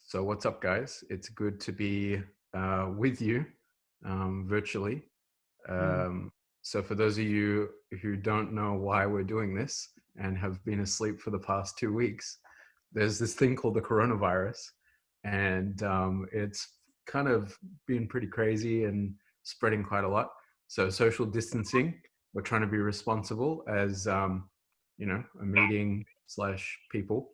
So what's up, guys? It's good to be with you virtually. Mm. Um, so for those of you who don't know why we're doing this and have been asleep for the past 2 weeks, there's this thing called the coronavirus, and it's kind of been pretty crazy and spreading quite a lot. So social distancing, we're trying to be responsible as a meeting slash people,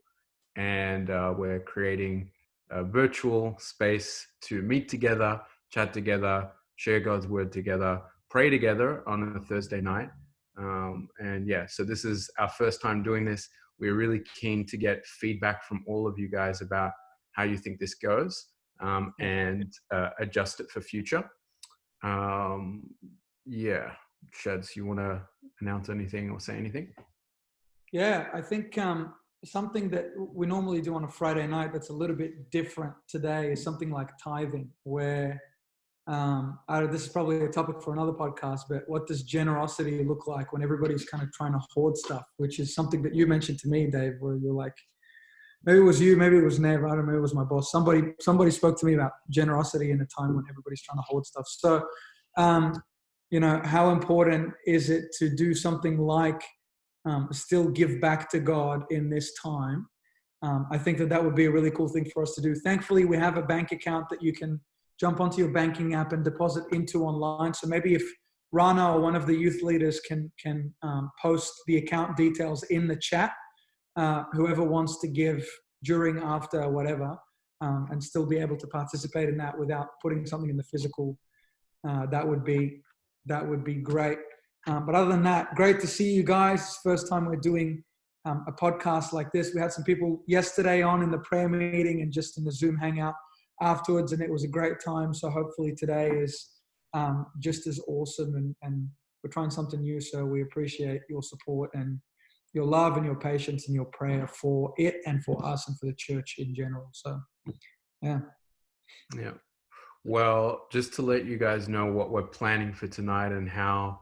and we're creating a virtual space to meet together, chat together, share God's word together, pray together on a Thursday night. And yeah, so this is our first time doing this. We're really keen to get feedback from all of you guys about how you think this goes, and adjust it for future. Um, yeah, Shads, you want to announce anything or say anything? Yeah, I think something that we normally do on a Friday night that's a little bit different today is something like tithing, where this is probably a topic for another podcast, but what does generosity look like when everybody's kind of trying to hoard stuff, which is something that you mentioned to me, Dave, where you're like, maybe it was you, maybe it was Nev, I don't know, maybe it was my boss. Somebody spoke to me about generosity in a time when everybody's trying to hoard stuff. So, um, how important is it to do something like still give back to God in this time? I think that would be a really cool thing for us to do. Thankfully, we have a bank account that you can jump onto your banking app and deposit into online. So maybe if Rana or one of the youth leaders can post the account details in the chat, whoever wants to give during, after, whatever, and still be able to participate in that without putting something in the physical, that would be great. But other than that, great to see you guys. First time we're doing a podcast like this. We had some people yesterday on in the prayer meeting and just in the Zoom hangout afterwards, and it was a great time. So hopefully today is just as awesome, and we're trying something new. So we appreciate your support and your love and your patience and your prayer for it and for us and for the church in general. So, yeah. Yeah. Well, just to let you guys know what we're planning for tonight and how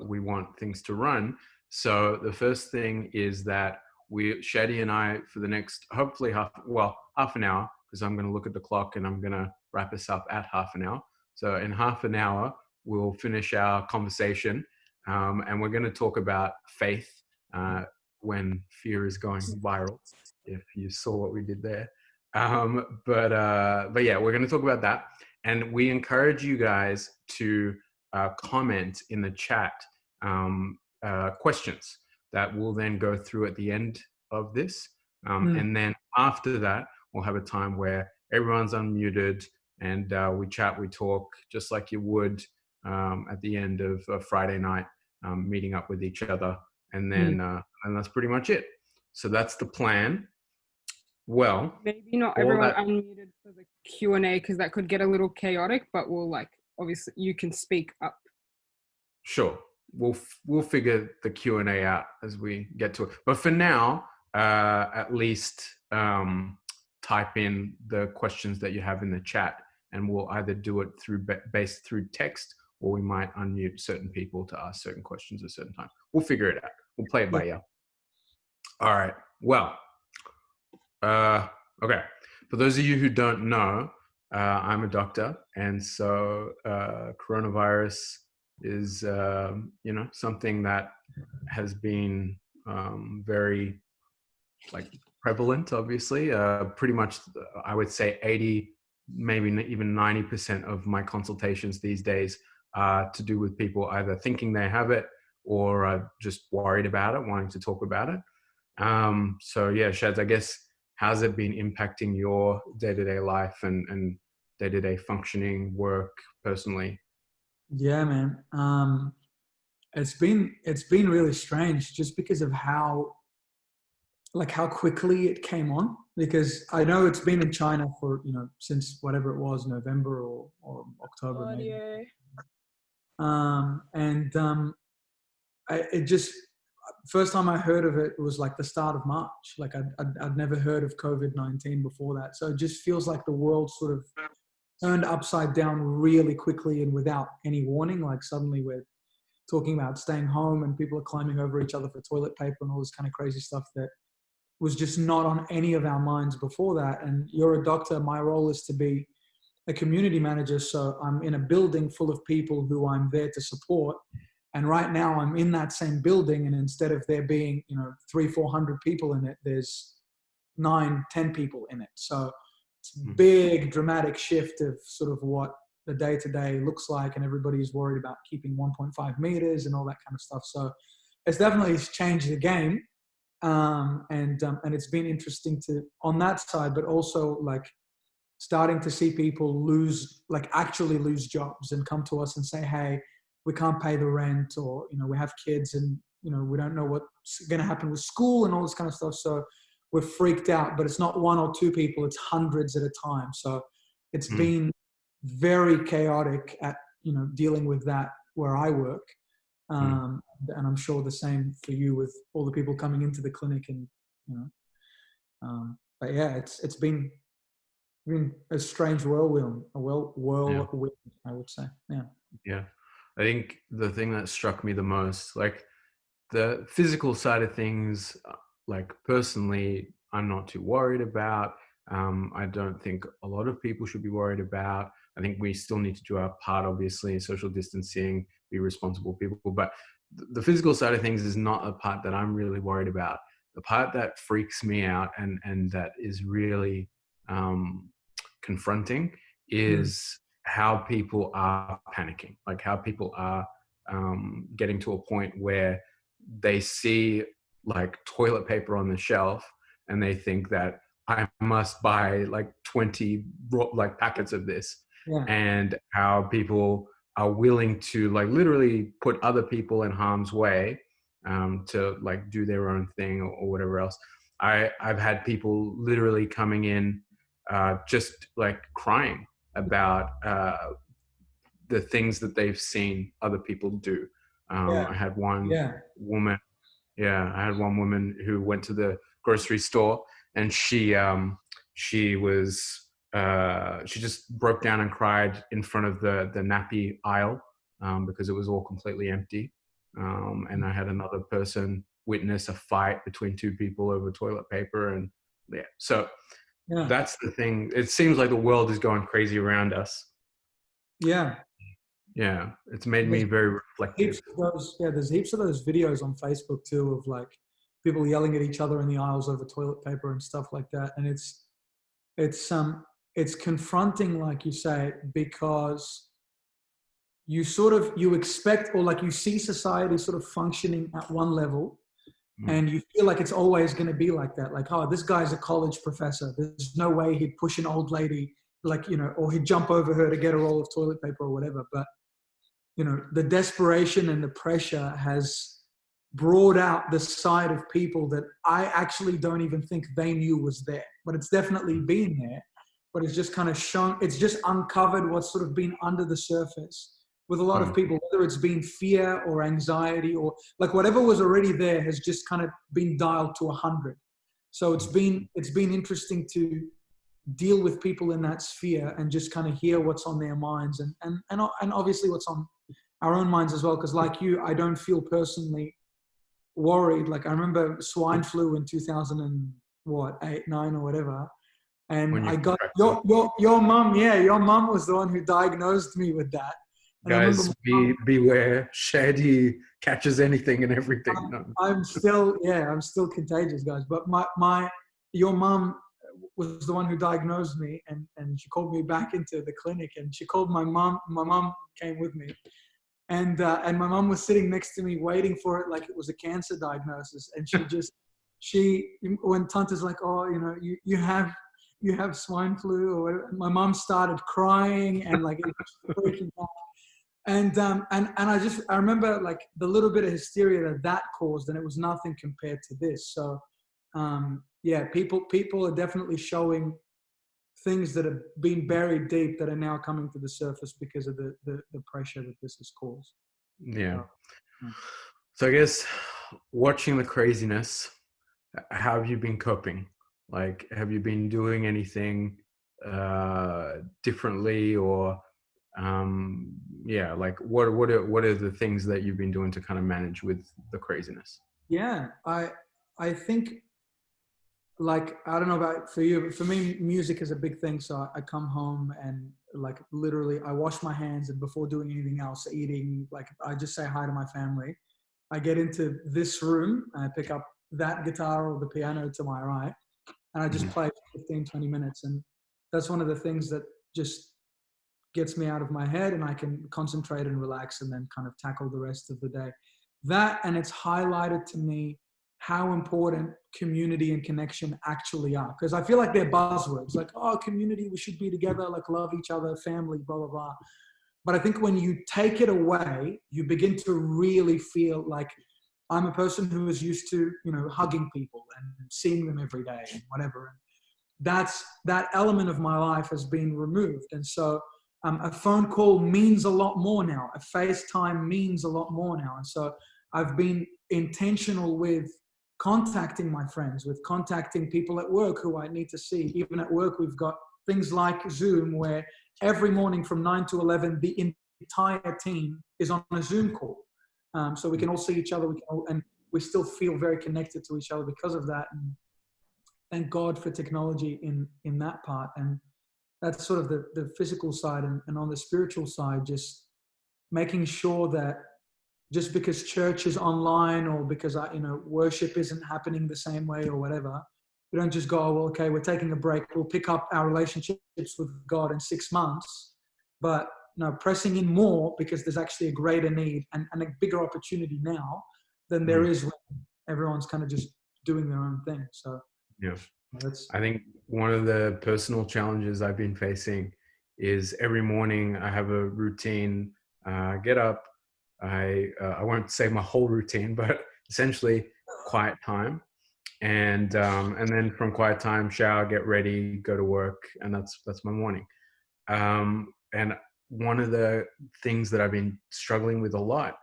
we want things to run. So the first thing is that Shadi and I, for the next, hopefully half an hour, because I'm going to look at the clock and I'm going to wrap us up at half an hour. So in half an hour, we'll finish our conversation, and we're going to talk about faith when fear is going viral. If you saw what we did there. But yeah, we're going to talk about that, and we encourage you guys to comment in the chat questions that we'll then go through at the end of this, and then after that, we'll have a time where everyone's unmuted and we chat, we talk, just like you would at the end of a Friday night, meeting up with each other, and then and that's pretty much it. So that's the plan. Well, maybe not all everyone that, unmuted for the Q&A because that could get a little chaotic, but we'll obviously you can speak up. sure, we'll figure the Q&A out as we get to it. But for now, at least type in the questions that you have in the chat, and we'll either do it based through text, or we might unmute certain people to ask certain questions at certain times. We'll figure it out. We'll play it by ear. All right. Well, okay. For those of you who don't know, I'm a doctor, and so coronavirus is something that has been very prevalent. Obviously, pretty much, I would say 80, maybe even 90% of my consultations these days are to do with people either thinking they have it or just worried about it, wanting to talk about it. So yeah, Shads, I guess, how's it been impacting your day-to-day life and day-to-day functioning, work, personally? Yeah, man. It's been really strange just because of how quickly it came on. Because I know it's been in China for since whatever it was, November or October maybe. It just, first time I heard of it was like the start of March. Like I'd never heard of COVID-19 before that. So it just feels like the world sort of turned upside down really quickly and without any warning. Like suddenly we're talking about staying home and people are climbing over each other for toilet paper and all this kind of crazy stuff that was just not on any of our minds before that. And you're a doctor. My role is to be a community manager. So I'm in a building full of people who I'm there to support. And right now I'm in that same building. And instead of there being, 300-400 people in it, there's 9-10 people in it. So it's a big dramatic shift of sort of what the day-to-day looks like. And everybody's worried about keeping 1.5 meters and all that kind of stuff. So it's definitely changed the game. And it's been interesting on that side, but also like starting to see people actually lose jobs and come to us and say, hey, we can't pay the rent, or, we have kids and, we don't know what's going to happen with school and all this kind of stuff. So we're freaked out, but it's not 1 or 2 people, it's hundreds at a time. So it's been very chaotic at, dealing with that where I work. And I'm sure the same for you with all the people coming into the clinic and, but yeah, it's been a strange whirlwind, I would say. Yeah. Yeah. I think the thing that struck me the most, like the physical side of things, like personally, I'm not too worried about. I don't think a lot of people should be worried about. I think we still need to do our part, obviously, social distancing, be responsible people. But the physical side of things is not a part that I'm really worried about. The part that freaks me out and that is really confronting is how people are panicking, like how people are getting to a point where they see like toilet paper on the shelf and they think that I must buy like 20 like packets of this. Yeah. And how people are willing to like literally put other people in harm's way to like do their own thing or whatever else. I've had people literally coming in just like crying about the things that they've seen other people do. I had one woman, I had one woman who went to the grocery store and she just broke down and cried in front of the nappy aisle because it was all completely empty. And I had another person witness a fight between 2 people over toilet paper. And so that's the thing. It seems like the world is going crazy around us. Yeah. Yeah. It's made me very reflective. There's heaps of those videos on Facebook too of like people yelling at each other in the aisles over toilet paper and stuff like that. And it's confronting, like you say, because you expect, or like you see society sort of functioning at one level and you feel like it's always going to be like that. Like, oh, this guy's a college professor. There's no way he'd push an old lady, like, or he'd jump over her to get a roll of toilet paper or whatever. But, the desperation and the pressure has brought out the side of people that I actually don't even think they knew was there, but it's definitely been there. But it's just kind of shown, it's just uncovered what's sort of been under the surface with a lot of people, whether it's been fear or anxiety or like whatever was already there has just kind of been dialed to 100. So it's been interesting to deal with people in that sphere and just kind of hear what's on their minds and obviously what's on our own minds as well. Because like you, I don't feel personally worried. Like I remember swine flu in 2008, 9 or whatever. And I got your mom. Yeah, your mom was the one who diagnosed me with that. And guys, beware. Shady catches anything and everything. I'm still contagious, guys. But your mom was the one who diagnosed me, and she called me back into the clinic, and she called my mom. My mom came with me, and my mom was sitting next to me waiting for it like it was a cancer diagnosis, and when Tanta's like, oh, you have swine flu or whatever, my mom started crying and like it was freaking out. And I remember like the little bit of hysteria that caused, and it was nothing compared to this. So people are definitely showing things that have been buried deep that are now coming to the surface because of the pressure that this has caused. Yeah. So I guess watching the craziness, how have you been coping? Like, have you been doing anything differently, or like what are the things that you've been doing to kind of manage with the craziness? Yeah, I think like, I don't know about for you, but for me, music is a big thing. So I come home and like literally I wash my hands, and before doing anything else, eating, like I just say hi to my family. I get into this room and I pick up that guitar or the piano to my right, and I just Mhm. play for 15, 20 minutes. And that's one of the things that just gets me out of my head, and I can concentrate and relax and then kind of tackle the rest of the day. That, and it's highlighted to me how important community and connection actually are. Because I feel like they're buzzwords, like, oh, community, we should be together, like love each other, family, blah, blah, blah. But I think when you take it away, you begin to really feel like I'm a person who is used to, hugging people and seeing them every day and whatever. That element of my life has been removed. And so a phone call means a lot more now. A FaceTime means a lot more now. And so I've been intentional with contacting my friends, with contacting people at work who I need to see. Even at work, we've got things like Zoom, where every morning from 9 to 11, the entire team is on a Zoom call. So we can all see each other, and we still feel very connected to each other because of that. And thank God for technology in that part. And that's sort of the physical side. And on the spiritual side, just making sure that just because church is online, or because worship isn't happening the same way or whatever, we don't just go, oh, well, okay, we're taking a break, we'll pick up our relationships with God in 6 months. But no, pressing in more, because there's actually a greater need and a bigger opportunity now than there Mm. is when everyone's kind of just doing their own thing. So Yeah. that's I think one of the personal challenges I've been facing is every morning I have a routine. Get up. I won't say my whole routine, but essentially quiet time, and then from quiet time, shower, get ready, go to work, and that's my morning. And one of the things that I've been struggling with a lot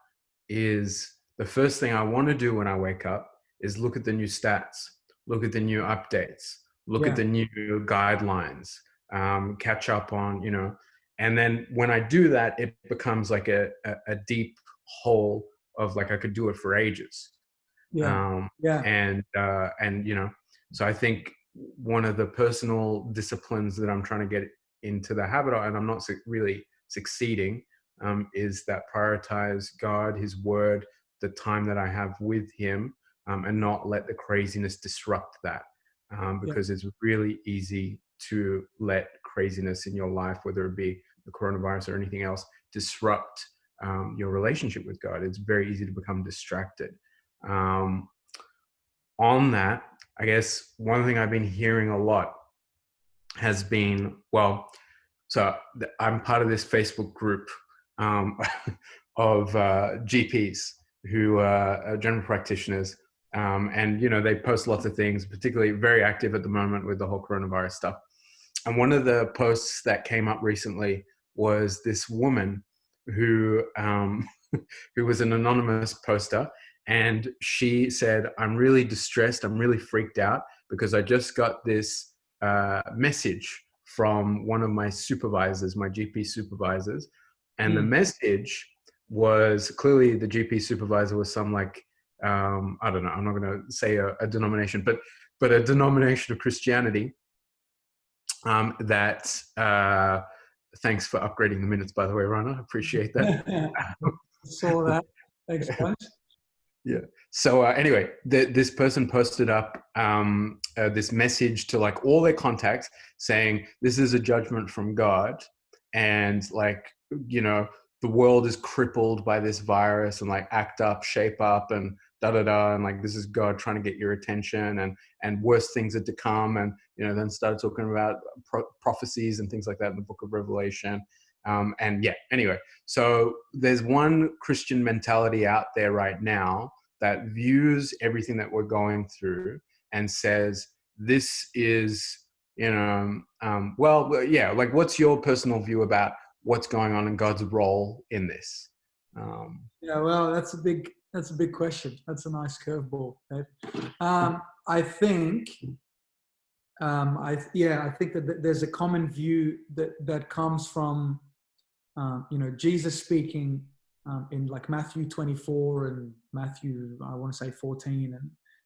is the first thing I want to do when I wake up is look at the new stats, look at the new updates, look at yeah, the new guidelines, catch up on, and then when I do that, it becomes like a deep hole of like I could do it for ages. yeah, Um, yeah, and so I think one of the personal disciplines that I'm trying to get into the habit of, and I'm not really succeeding, is that prioritize God, His Word, the time that I have with Him, and not let the craziness disrupt that, yeah, because it's really easy to let craziness in your life, whether it be the coronavirus or anything else, disrupt your relationship with God. It's very easy to become distracted. Um, on that, I guess one thing I've been hearing a lot has been, well, so I'm part of this Facebook group um, of GPs who are general practitioners. And, they post lots of things, particularly very active at the moment with the whole coronavirus stuff. And one of the posts that came up recently was this woman who who was an anonymous poster, and she said, "I'm really distressed. I'm really freaked out because I just got this message from one of my supervisors, my GP supervisors, and the mm, message was clearly the GP supervisor was some like I don't know. I'm not going to say a denomination, but a denomination of Christianity." That thanks for upgrading the minutes, by the way, Rana. I appreciate that. saw that. Thanks, guys. Yeah. So anyway, this person posted up this message to like all their contacts saying, "This is a judgment from God, and like the world is crippled by this virus, and like act up, shape up, and da da da, and like this is God trying to get your attention, and worse things are to come." And then started talking about prophecies and things like that in the Book of Revelation. And yeah, anyway, so there's one Christian mentality out there right now that views everything that we're going through and says, this is, yeah, like what's your personal view about what's going on in God's role in this? Yeah, well, that's a big question. That's a nice curveball, Dave. I think, I think that there's a common view that comes from, Jesus speaking in like Matthew 24 and Matthew, I want to say 14,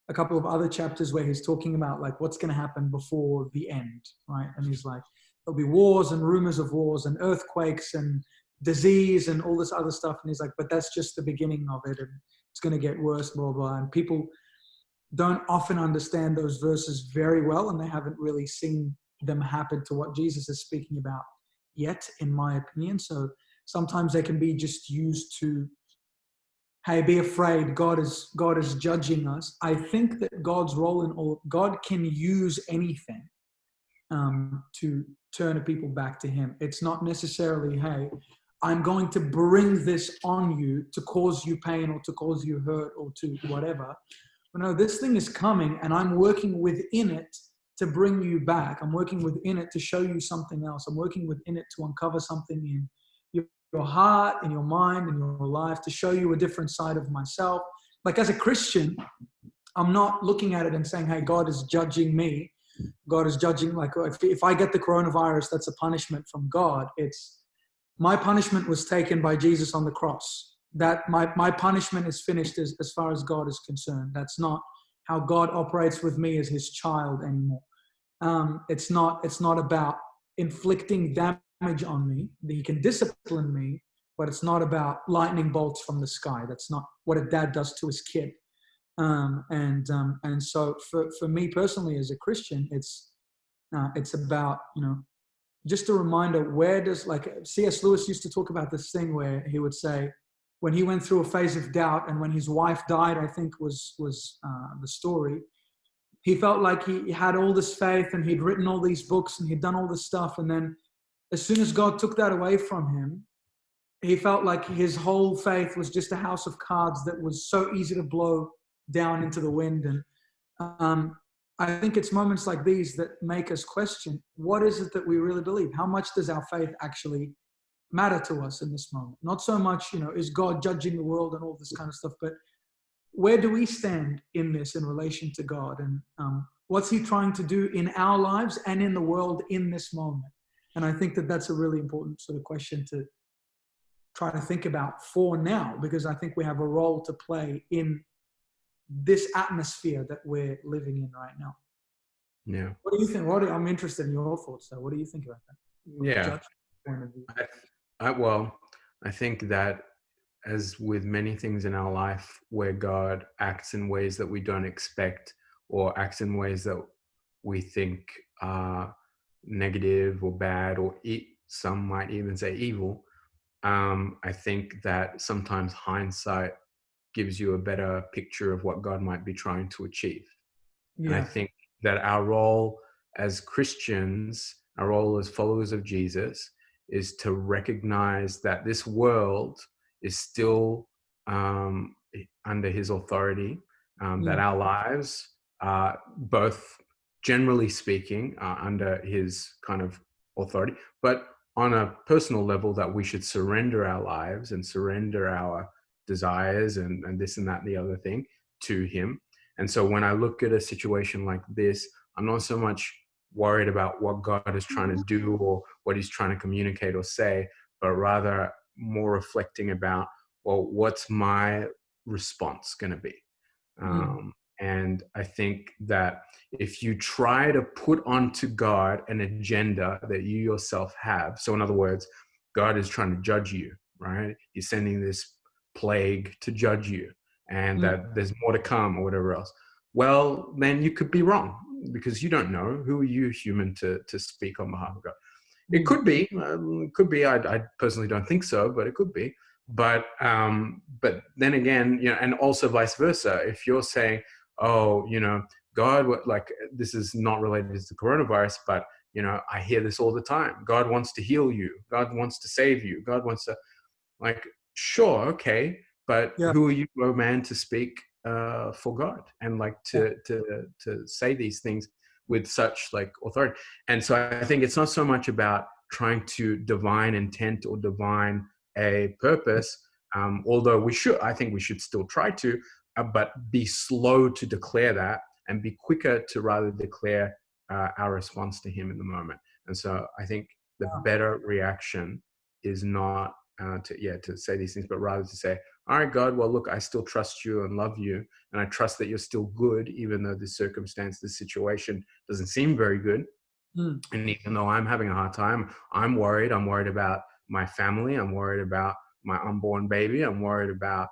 a couple of other chapters where he's talking about like what's going to happen before the end, right? And he's like, there'll be wars and rumors of wars and earthquakes and disease and all this other stuff. And he's like, but that's just the beginning of it, and it's going to get worse, blah, blah. And people don't often understand those verses very well, and they haven't really seen them happen to what Jesus is speaking about yet, in my opinion. So sometimes they can be just used to, hey, be afraid, God is judging us. I think that God's role in all, God can use anything to turn people back to him. It's not necessarily, hey, I'm going to bring this on you to cause you pain or to cause you hurt or to whatever. But no, this thing is coming, and I'm working within it to bring you back. I'm working within it to show you something else. I'm working within it to uncover something in your heart, in your mind, in your life, to show you a different side of myself. Like as a Christian, I'm not looking at it and saying, hey, God is judging me. God is judging, like if I get the coronavirus, that's a punishment from God. It's my punishment was taken by Jesus on the cross. That my punishment is finished as far as God is concerned. That's not how God operates with me as his child anymore. It's not about inflicting damage on me. He can discipline me, but it's not about lightning bolts from the sky. That's not what a dad does to his kid. And so for me personally as a Christian, it's about, just a reminder, where does, like C.S. Lewis used to talk about this thing where he would say, when he went through a phase of doubt and when his wife died, I think was the story, he felt like he had all this faith and he'd written all these books and he'd done all this stuff. And then as soon as God took that away from him, he felt like his whole faith was just a house of cards that was so easy to blow down into the wind. And I think it's moments like these that make us question, what is it that we really believe? How much does our faith actually matter to us in this moment? Not so much, is God judging the world and all this kind of stuff, but where do we stand in this in relation to God? And what's he trying to do in our lives and in the world in this moment? And I think that that's a really important sort of question to try to think about for now, because I think we have a role to play in this atmosphere that we're living in right now. Yeah. What do you think? I'm interested in your thoughts though. What do you think about that? Yeah. I think that as with many things in our life where God acts in ways that we don't expect or acts in ways that we think are negative or bad or some might even say evil, I think that sometimes hindsight gives you a better picture of what God might be trying to achieve. Yeah. And I think that our role as Christians, our role as followers of Jesus, is to recognize that this world is still under his authority, that our lives are both, generally speaking, under his kind of authority, but on a personal level that we should surrender our lives and surrender our desires and this and that and the other thing to him. And so when I look at a situation like this, I'm not so much worried about what God is trying to do or what he's trying to communicate or say, but rather more reflecting about, well, what's my response going to be? And I think that if you try to put onto God an agenda that you yourself have, so in other words, God is trying to judge you, right? He's sending this plague to judge you and that there's more to come or whatever else. Well, then you could be wrong because you don't know. Who are you, human, to speak on behalf of God? It could be. I personally don't think so, but it could be. But then again, and also vice versa. If you're saying, oh, God, like this is not related to the coronavirus, but I hear this all the time. God wants to heal you. God wants to save you. God wants to, like, sure, okay, but who are you, a man, to speak for God and like to say these things with such like authority? And so I think it's not so much about trying to divine intent or divine a purpose, although I think we should still try to, but be slow to declare that and be quicker to rather declare our response to him in the moment. And so I think the better reaction is not to say these things, but rather to say, all right, God, well, look, I still trust you and love you, and I trust that you're still good, even though this circumstance, this situation doesn't seem very good. Mm. And even though I'm having a hard time, I'm worried. I'm worried about my family. I'm worried about my unborn baby. I'm worried about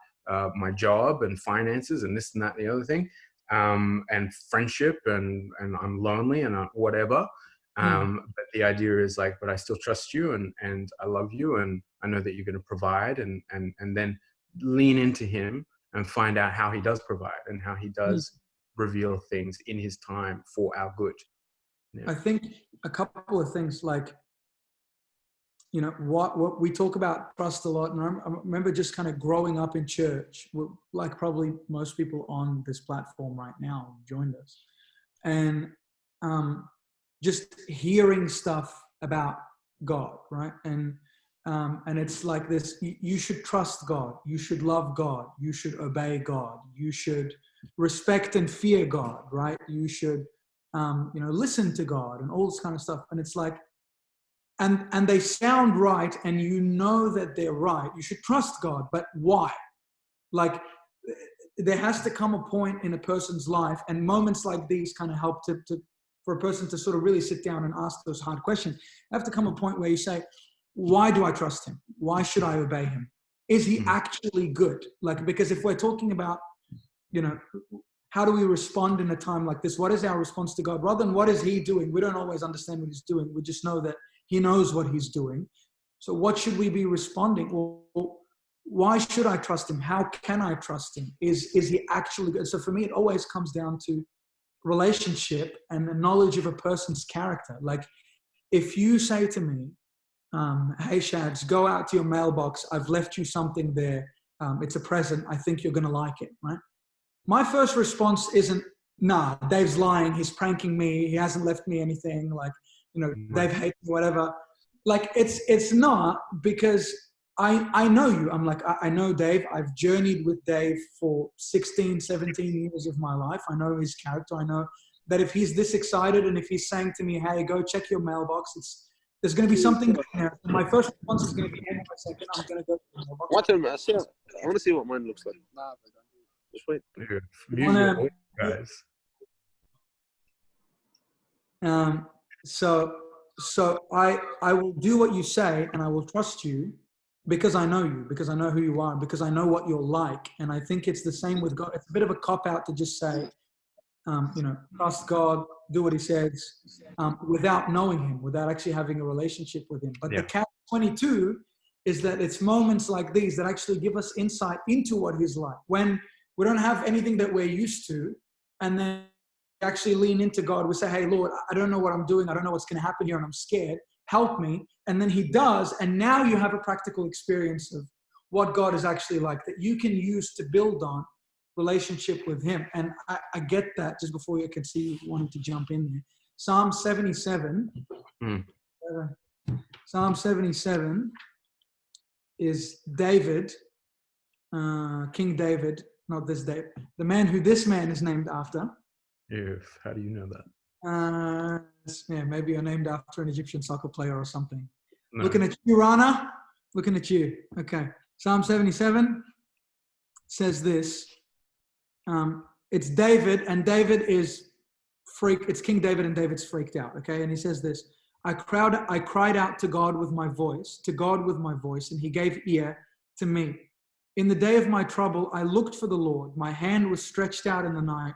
my job and finances and this and that and the other thing, and friendship, and I'm lonely and whatever. But the idea is like, but I still trust you, and I love you, and I know that you're going to provide, and then lean into him and find out how he does provide and how he does reveal things in his time for our good. Yeah. I think a couple of things, like, you know, what we talk about trust a lot. And I remember just kind of growing up in church, like probably most people on this platform right now joined us. And just hearing stuff about God, right? And it's like this, you should trust God, you should love God, you should obey God, you should respect and fear God, right? You should, you know, listen to God and all this kind of stuff. And it's like, and they sound right, and you know that they're right. You should trust God, but why? Like, there has to come a point in a person's life, and moments like these kind of help for a person to sort of really sit down and ask those hard questions. You have to come a point where you say, why do I trust him? Why should I obey him? Is he actually good? Like, because if we're talking about, you know, how do we respond in a time like this? What is our response to God? Rather than what is he doing? We don't always understand what he's doing. We just know that he knows what he's doing. So what should we be responding? Well, why should I trust him? How can I trust him? Is he actually good? So for me, it always comes down to relationship and the knowledge of a person's character. Like, if you say to me, hey, Shads, go out to your mailbox. I've left you something there. It's a present. I think you're going to like it, right? My first response isn't, nah, Dave's lying. He's pranking me. He hasn't left me anything. Like, you know, Dave hates me, whatever. Like, it's not, because I know you. I'm like, I know Dave. I've journeyed with Dave for 16, 17 years of my life. I know his character. I know that if he's this excited and if he's saying to me, hey, go check your mailbox, there's going to be something there. My first response is going to be, hang on a second, I'm going to go to the mailbox. I want to see what mine looks like. Just wait. Mute your guys. So I will do what you say, and I will trust you because I know you, because I know who you are, and because I know what you're like. And I think it's the same with God. It's a bit of a cop-out to just say, you know, trust God, do what he says, without knowing him, without actually having a relationship with him. But the catch-22 is that it's moments like these that actually give us insight into what he's like. When we don't have anything that we're used to, and then actually lean into God. We say, hey, Lord, I don't know what I'm doing. I don't know what's going to happen here, and I'm scared. Help me. And then he does. And now you have a practical experience of what God is actually like that you can use to build on relationship with him. And I get that. Just before you can see you wanted to jump in there. Psalm 77. Psalm 77 is David, King David, not this David, the man who this man is named after. How do you know that? Yeah, maybe you're named after an Egyptian soccer player or something. No. Looking at you, Rana. Looking at you. Okay. Psalm 77 says this. It's David, and David is freaked. It's King David, and David's freaked out. Okay. And he says this. I cried out to God with my voice, and he gave ear to me. In the day of my trouble, I looked for the Lord. My hand was stretched out in the night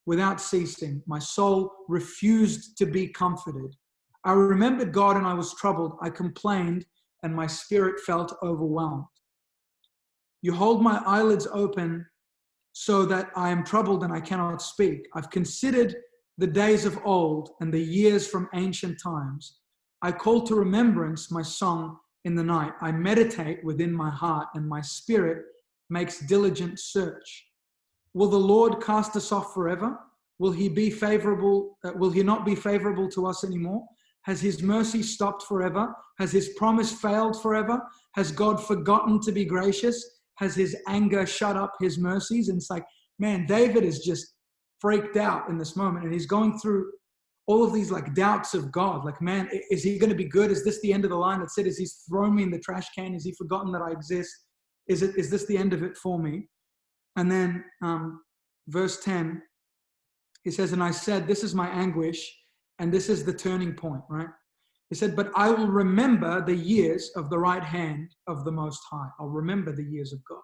without ceasing. My soul refused to be comforted. I remembered God and I was troubled. I complained and my spirit felt overwhelmed. You hold my eyelids open so that I am troubled and I cannot speak. I've considered the days of old and the years from ancient times. I call to remembrance my song in the night. I meditate within my heart, and my spirit makes diligent search. Will the Lord cast us off forever? Will he be favorable? Will he not be favorable to us anymore? Has his mercy stopped forever? Has his promise failed forever? Has God forgotten to be gracious? Has his anger shut up his mercies? And it's like, man, David is just freaked out in this moment, and he's going through all of these like doubts of God. Like, man, is he going to be good? Is this the end of the line? That said, is he's thrown me in the trash can? Is he forgotten that I exist? Is this the end of it for me? And then verse 10, he says, and I said, this is my anguish, and this is the turning point, right? He said, but I will remember the years of the right hand of the Most High. I'll remember the years of God.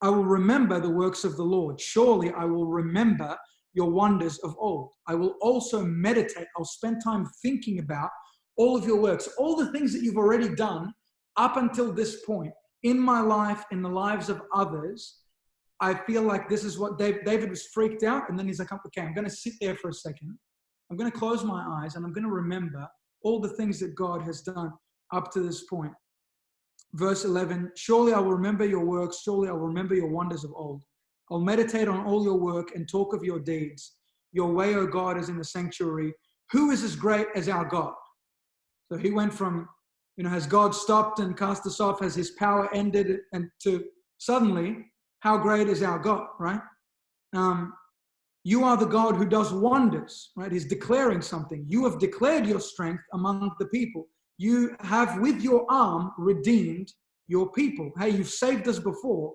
I will remember the works of the Lord. Surely I will remember your wonders of old. I will also meditate. I'll spend time thinking about all of your works, all the things that you've already done up until this point in my life, in the lives of others. I feel like this is what David was freaked out. And then he's like, okay, I'm going to sit there for a second. I'm going to close my eyes and I'm going to remember all the things that God has done up to this point. Verse 11, surely I will remember your works. Surely I will remember your wonders of old. I'll meditate on all your work and talk of your deeds. Your way, O God, is in the sanctuary. Who is as great as our God? So he went from, has God stopped and cast us off? Has his power ended? And to suddenly, how great is our God, right? You are the God who does wonders, right? He's declaring something. You have declared your strength among the people. You have with your arm redeemed your people. Hey, you've saved us before,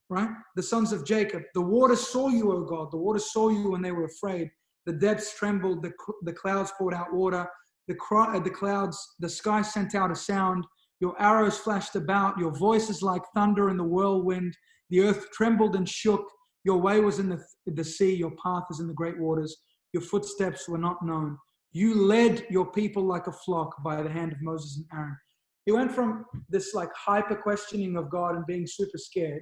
right? The sons of Jacob. The waters saw you, O God. The waters saw you when they were afraid. The depths trembled. The clouds poured out water. The sky sent out a sound. Your arrows flashed about. Your voice is like thunder in the whirlwind. The earth trembled and shook. Your way was in the sea. Your path is in the great waters. Your footsteps were not known. You led your people like a flock by the hand of Moses and Aaron. He went from this like hyper questioning of God and being super scared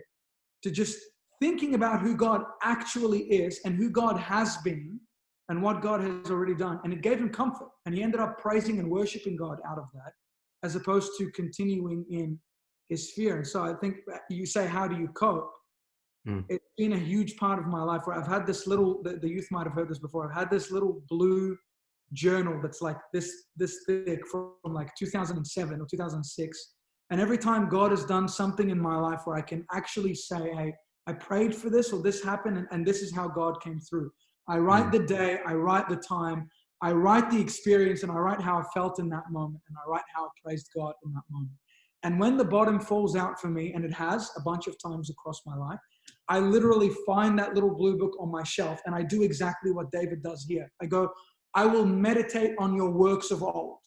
to just thinking about who God actually is and who God has been and what God has already done. And it gave him comfort. And he ended up praising and worshiping God out of that, as opposed to continuing in his fear. And so I think you say, how do you cope? It's been a huge part of my life where I've had this little, the youth might have heard this before, I've had this little blue journal that's like this thick from like 2007 or 2006. And every time God has done something in my life where I can actually say, hey, I prayed for this or this happened and this is how God came through. I write the day, I write the time, I write the experience, and I write how I felt in that moment, and I write how I praised God in that moment. And when the bottom falls out for me, and it has a bunch of times across my life, I literally find that little blue book on my shelf and I do exactly what David does here. I go, I will meditate on your works of old,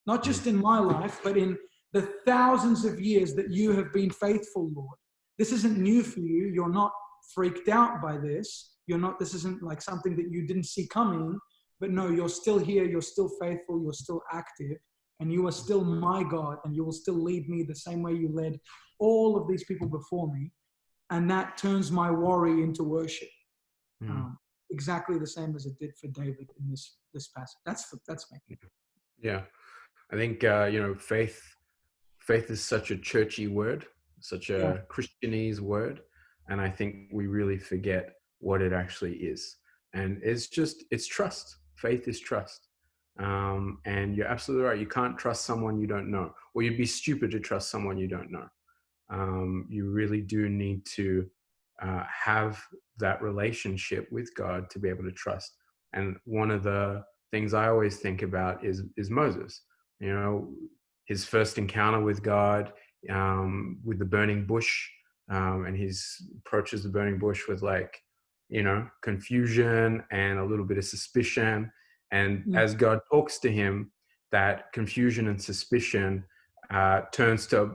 not just in my life, but in the thousands of years that you have been faithful, Lord. This isn't new for you. You're not freaked out by this. This isn't like something that you didn't see coming, but no, you're still here. You're still faithful. You're still active, and you are still my God, and you will still lead me the same way you led all of these people before me. And that turns my worry into worship. Exactly the same as it did for David in this passage. That's me. Yeah. I think, faith is such a churchy word, such a Christianese word. And I think we really forget what it actually is. And it's trust. Faith is trust. And you're absolutely right. You can't trust someone you don't know, or you'd be stupid to trust someone you don't know. You really do need to have that relationship with God to be able to trust. And one of the things I always think about is Moses. His first encounter with God, with the burning bush, and he approaches the burning bush with confusion and a little bit of suspicion. And as God talks to him, that confusion and suspicion turns to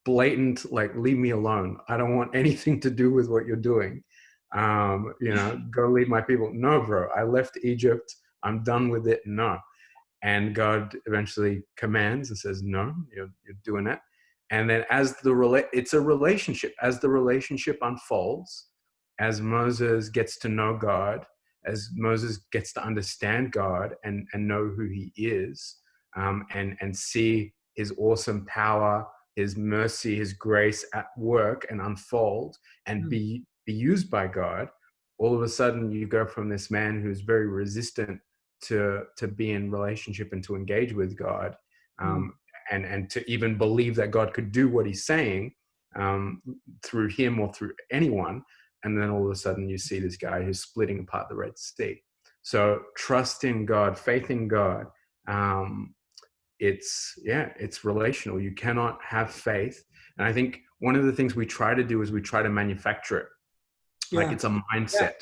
blatant, leave me alone. I don't want anything to do with what you're doing. Go lead my people. No, bro, I left Egypt. I'm done with it. No. And God eventually commands and says, no, you're doing it. And then it's a relationship. As the relationship unfolds, as Moses gets to know God, as Moses gets to understand God and know who he is, and see his awesome power, his mercy, his grace at work and unfold and be used by God, all of a sudden you go from this man who's very resistant to be in relationship and to engage with God, and to even believe that God could do what he's saying through him or through anyone. And then all of a sudden you see this guy who's splitting apart the Red Sea. So trust in God, faith in God. It's relational. You cannot have faith. And I think one of the things we try to do is we try to manufacture it. Like Yeah. it's a mindset.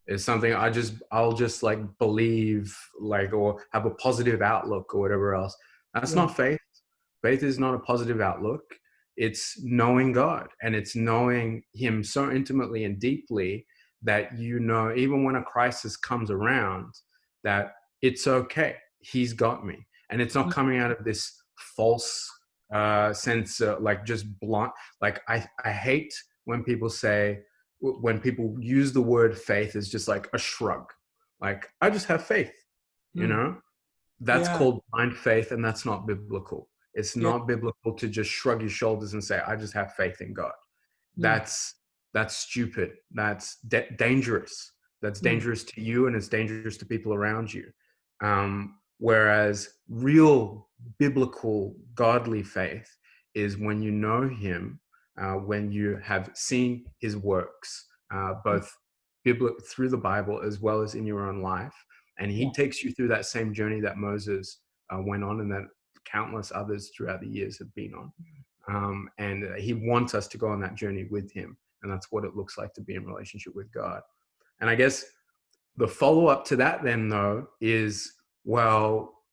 It's something I'll just like believe, like, or have a positive outlook or whatever else. That's Yeah. not faith. Faith is not a positive outlook. It's knowing God, and it's knowing him so intimately and deeply that, you know, even when a crisis comes around, that it's okay. He's got me. And it's not coming out of this false sense, like just blunt. Like I hate when people say, when people use the word faith as just like a shrug, like, I just have faith, you know, that's Yeah. called blind faith, and that's not biblical. It's Yeah. not biblical to just shrug your shoulders and say, I just have faith in God. That's stupid. That's dangerous. That's dangerous to you, and it's dangerous to people around you. Whereas real biblical godly faith is when you know him, when you have seen his works, both through the Bible as well as in your own life, and he takes you through that same journey that Moses went on, and that countless others throughout the years have been on. And he wants us to go on that journey with him, and that's what it looks like to be in relationship with God. And I guess the follow-up to that then, though, is, well,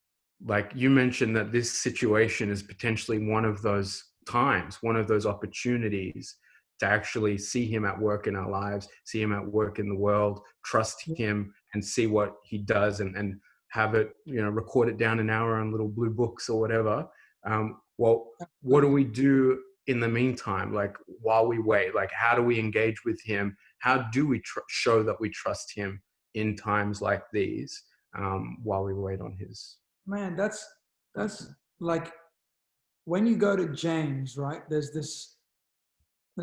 like you mentioned, that this situation is potentially one of those times, one of those opportunities to actually see him at work in our lives, see him at work in the world, trust him, and see what he does, and have it, you know, record it down in our own little blue books or whatever. Well, what do we do in the meantime? Like, while we wait, like, how do we engage with him? How do we show that we trust him in times like these, while we wait on his? Man, that's like, when you go to James, right? There's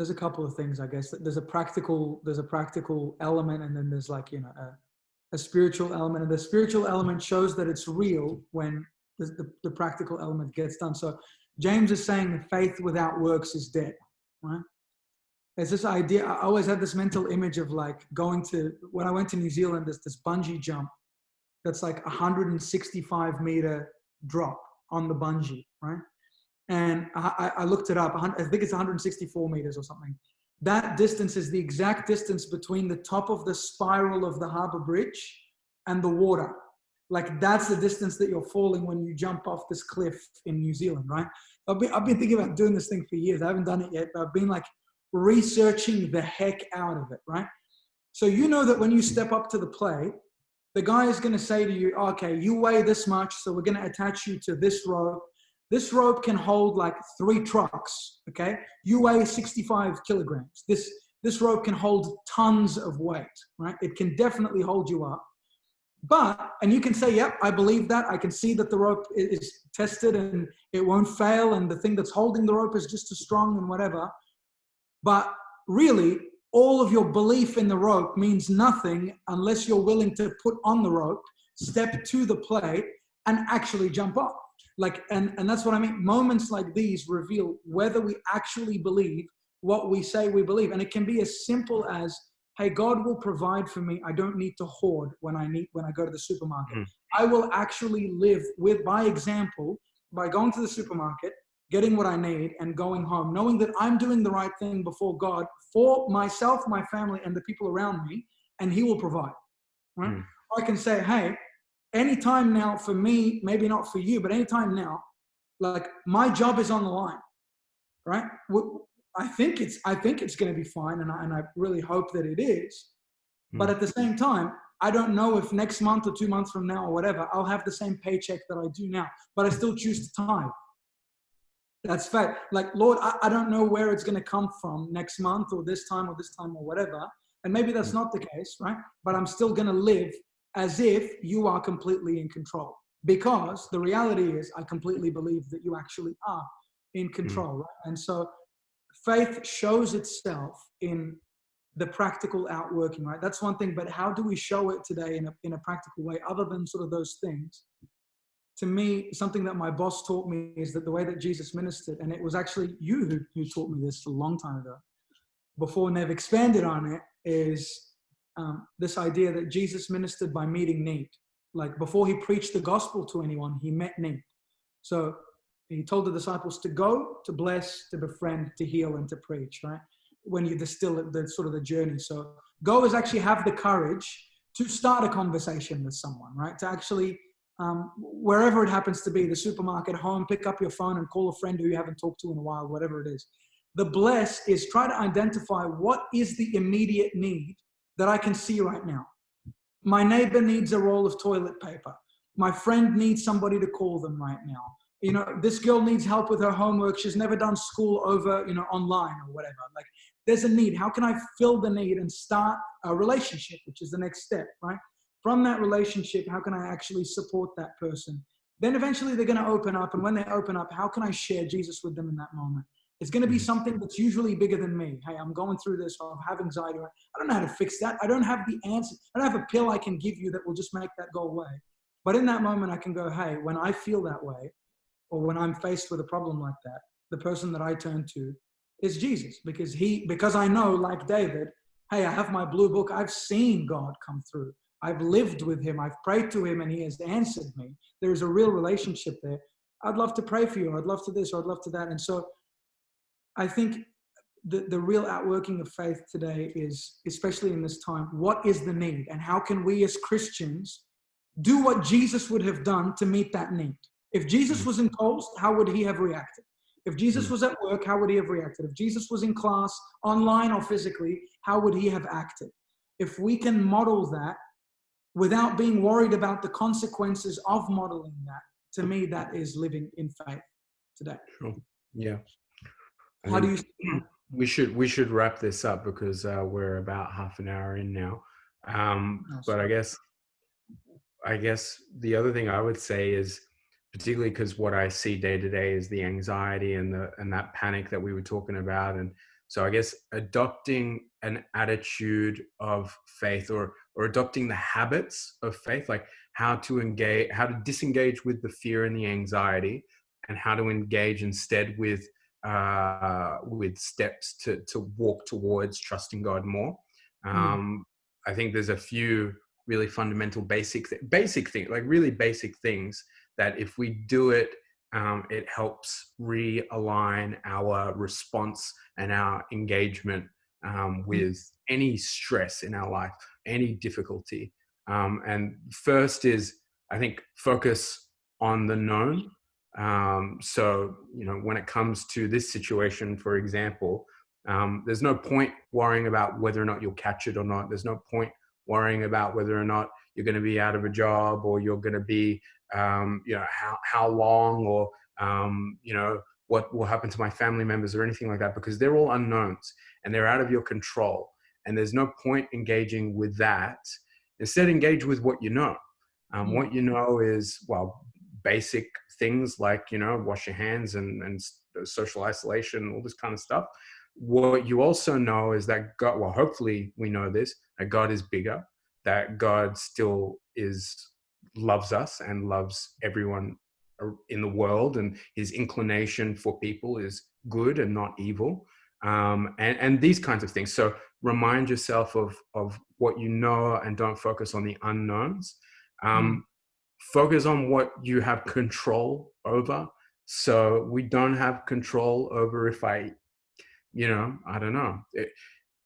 a couple of things, I guess. There's a practical element, and then there's, like, you know, a spiritual element, and the spiritual element shows that it's real when the practical element gets done. So James is saying faith without works is dead, right? It's this idea. I always had this mental image of, like, when I went to New Zealand, there's this bungee jump that's like 165-meter drop on the bungee, right? And I looked it up. I think it's 164 meters or something. That distance is the exact distance between the top of the spiral of the Harbour Bridge and the water. Like, that's the distance that you're falling when you jump off this cliff in New Zealand, right? I've been thinking about doing this thing for years. I haven't done it yet, but I've been, like, researching the heck out of it, right? So you know that when you step up to the plate, the guy is going to say to you, okay, you weigh this much, so we're going to attach you to this rope. This rope can hold like 3 trucks, okay? You weigh 65 kilograms. This rope can hold tons of weight, right? It can definitely hold you up. And you can say, yep, I believe that. I can see that the rope is tested and it won't fail, and the thing that's holding the rope is just as strong and whatever. But really, all of your belief in the rope means nothing unless you're willing to put on the rope, step to the plate, and actually jump off. Like, and that's what I mean. Moments like these reveal whether we actually believe what we say we believe. And it can be as simple as, hey, God will provide for me. I don't need to hoard when I go to the supermarket. I will actually live by example, by going to the supermarket, getting what I need, and going home, knowing that I'm doing the right thing before God for myself, my family, and the people around me, and he will provide, right? I can say, hey, anytime now for me, maybe not for you, but anytime now, like, my job is on the line, right? I think it's going to be fine, and I really hope that it is. But at the same time, I don't know if next month or 2 months from now or whatever, I'll have the same paycheck that I do now, but I still choose to tithe. That's fact. Like, Lord, I don't know where it's going to come from next month or this time or whatever. And maybe that's not the case, right? But I'm still going to live as if you are completely in control, because the reality is I completely believe that you actually are in control, right? And so faith shows itself in the practical outworking, right? That's one thing, but how do we show it today in a practical way, other than sort of those things? To me, something that my boss taught me is that the way that Jesus ministered, and it was actually you who taught me this a long time ago, before Nev expanded on it, is this idea that Jesus ministered by meeting need. Like before he preached the gospel to anyone, he met need. So he told the disciples to go, to bless, to befriend, to heal, and to preach, right? When you're still at the sort of the journey. So go is actually have the courage to start a conversation with someone, right? To actually, wherever it happens to be, the supermarket, home, pick up your phone and call a friend who you haven't talked to in a while, whatever it is. The bless is try to identify what is the immediate need that I can see right now. My neighbor needs a roll of toilet paper. My friend needs somebody to call them right now. You know, this girl needs help with her homework. She's never done school over, online or whatever. Like, there's a need. How can I fill the need and start a relationship, which is the next step, right? From that relationship, how can I actually support that person? Then eventually they're going to open up. And when they open up, how can I share Jesus with them in that moment? It's going to be something that's usually bigger than me. Hey, I'm going through this, or I have anxiety. I don't know how to fix that. I don't have the answer. I don't have a pill I can give you that will just make that go away. But in that moment, I can go, hey, when I feel that way, or when I'm faced with a problem like that, the person that I turn to is Jesus, because I know, like David, hey, I have my blue book. I've seen God come through. I've lived with him. I've prayed to him and he has answered me. There is a real relationship there. I'd love to pray for you. I'd love to this, or I'd love to that. And so I think the real outworking of faith today is, especially in this time, what is the need? And how can we as Christians do what Jesus would have done to meet that need? If Jesus was in Coles, how would he have reacted? If Jesus was at work, how would he have reacted? If Jesus was in class, online or physically, how would he have acted? If we can model that without being worried about the consequences of modeling that, to me, that is living in faith today. Sure. Yeah. How do you see that? We should wrap this up because we're about half an hour in now. But I guess the other thing I would say is, particularly because what I see day to day is the anxiety and that panic that we were talking about. And so I guess adopting an attitude of faith, or adopting the habits of faith, like how to disengage with the fear and the anxiety, and how to engage instead with steps to walk towards trusting God more. I think there's a few really fundamental basic things, like really basic things that if we do it, it helps realign our response and our engagement with any stress in our life, any difficulty. And first is, I think, focus on the known. So, when it comes to this situation, for example, there's no point worrying about whether or not you'll catch it or not. There's no point worrying about whether or not you're going to be out of a job, or you're going to be, how long, or, what will happen to my family members or anything like that, because they're all unknowns and they're out of your control. And there's no point engaging with that. Instead, engage with what you know. What you know is, basic things like, wash your hands and social isolation, all this kind of stuff. What you also know is that God, hopefully we know this, that God is bigger, that God still loves us and loves everyone in the world, and his inclination for people is good and not evil. And these kinds of things. So remind yourself of what you know, and don't focus on the unknowns. Focus on what you have control over. So we don't have control over if I don't know.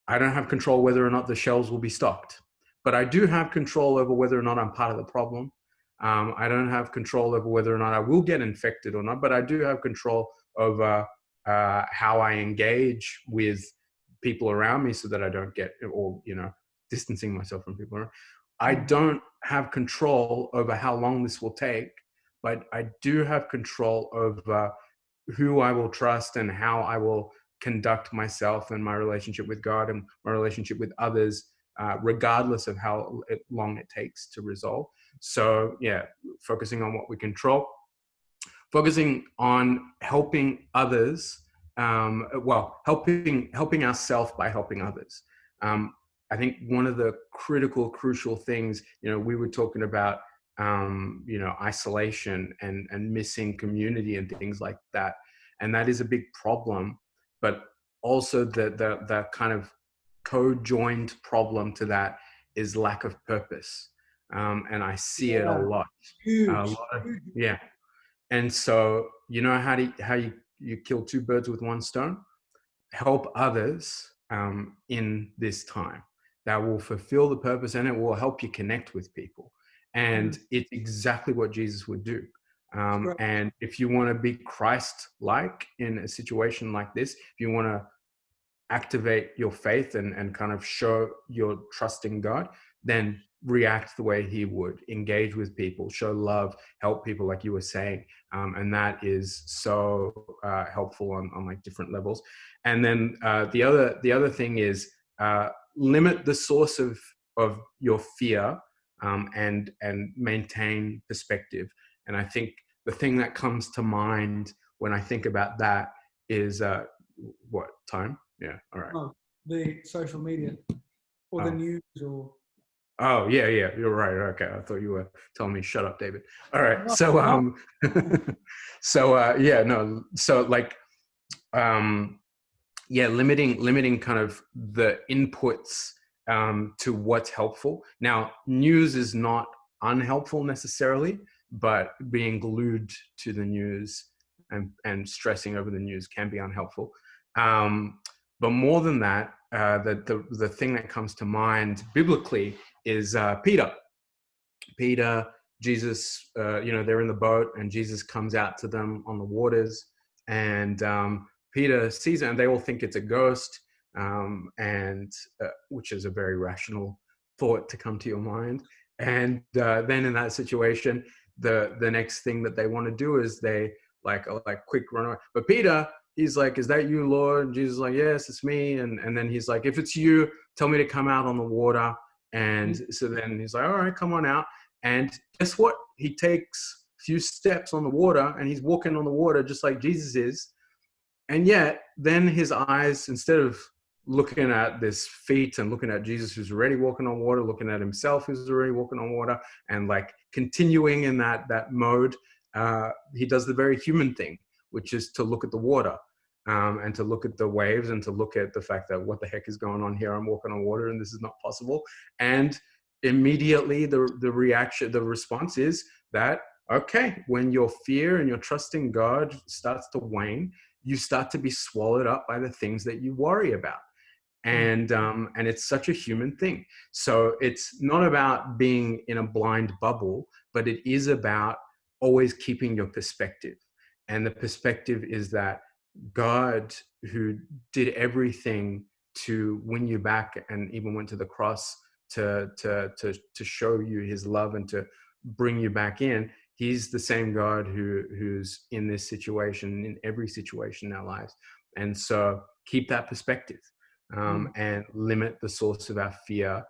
I don't have control whether or not the shelves will be stocked, but I do have control over whether or not I'm part of the problem. I don't have control over whether or not I will get infected or not, but I do have control over how I engage with people around me so that I don't get, or, distancing myself from people around. I don't have control over how long this will take, but I do have control over who I will trust and how I will conduct myself and my relationship with God and my relationship with others, regardless of how long it takes to resolve. So focusing on what we control, focusing on helping others, helping ourselves by helping others. I think one of the crucial things, we were talking about, isolation and missing community and things like that. And that is a big problem, but also the kind of co-joined problem to that is lack of purpose. And I see it a lot. Huge. A lot of, yeah. And so, you know how you kill two birds with one stone? Help others in this time. That will fulfill the purpose, and it will help you connect with people. And it's exactly what Jesus would do. And if you want to be Christ-like in a situation like this, if you want to activate your faith and kind of show your trust in God, then react the way he would, engage with people, show love, help people, like you were saying. And that is so helpful on like different levels. And then the other thing is limit the source of your fear and maintain perspective. And I think the thing that comes to mind when I think about that is what time? Yeah. All right. Oh, the social media or the news or. Oh, yeah, you're right. Okay. I thought you were telling me, shut up, David. All right. So, limiting kind of the inputs to what's helpful. Now, news is not unhelpful necessarily, but being glued to the news and stressing over the news can be unhelpful. But more than that, the thing that comes to mind biblically is Peter. Peter, Jesus, they're in the boat and Jesus comes out to them on the waters, and Peter sees it and they all think it's a ghost, which is a very rational thought to come to your mind. And then in that situation, the next thing that they want to do is they like quick run away. But Peter, he's like, "Is that you, Lord?" And Jesus is like, "Yes, it's me." And then he's like, "If it's you, tell me to come out on the water." And so then he's like, "All right, come on out." And guess what? He takes a few steps on the water and he's walking on the water just like Jesus is. And yet then his eyes, instead of looking at this feat and looking at Jesus who's already walking on water, looking at himself who's already walking on water, and like continuing in that mode, he does the very human thing, which is to look at the water and to look at the waves and to look at the fact that what the heck is going on here? I'm walking on water and this is not possible. And immediately the response is that, okay, when your fear and your trust in God starts to wane, you start to be swallowed up by the things that you worry about. And it's such a human thing. So it's not about being in a blind bubble, but it is about always keeping your perspective. And the perspective is that God, who did everything to win you back and even went to the cross to show you his love and to bring you back in, he's the same God who's in this situation, in every situation in our lives. And so keep that perspective and limit the source of our fear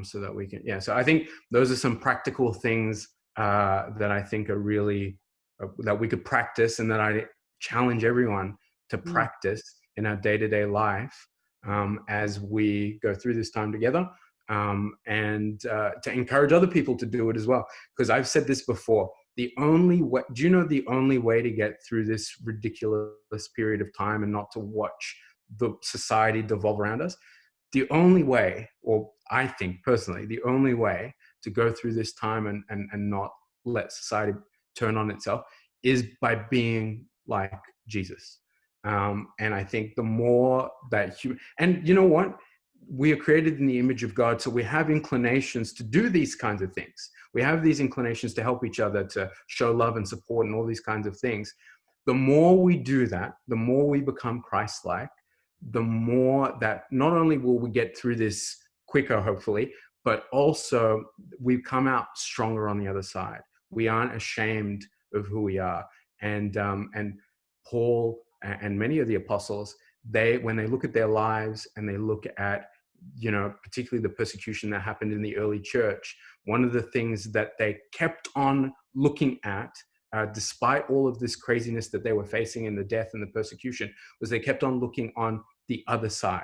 so that we can, so I think those are some practical things that I think are really, that we could practice, and that I challenge everyone to practice in our day-to-day life as we go through this time together, and to encourage other people to do it as well. Because I've said this before, the only way to get through this ridiculous period of time and not to watch the society devolve around us, the only way, or I think personally, the only way to go through this time and not let society turn on itself is by being like Jesus. And I think the more that and you know what? We are created in the image of God, so we have inclinations to do these kinds of things. We have these inclinations to help each other, to show love and support and all these kinds of things. The more we do that, the more we become Christ-like, the more that not only will we get through this quicker, hopefully, but also we come out stronger on the other side. We aren't ashamed of who we are. And Paul and many of the apostles, when they look at their lives and they look at, particularly the persecution that happened in the early church, one of the things that they kept on looking at, despite all of this craziness that they were facing in the death and the persecution, was they kept on looking on the other side.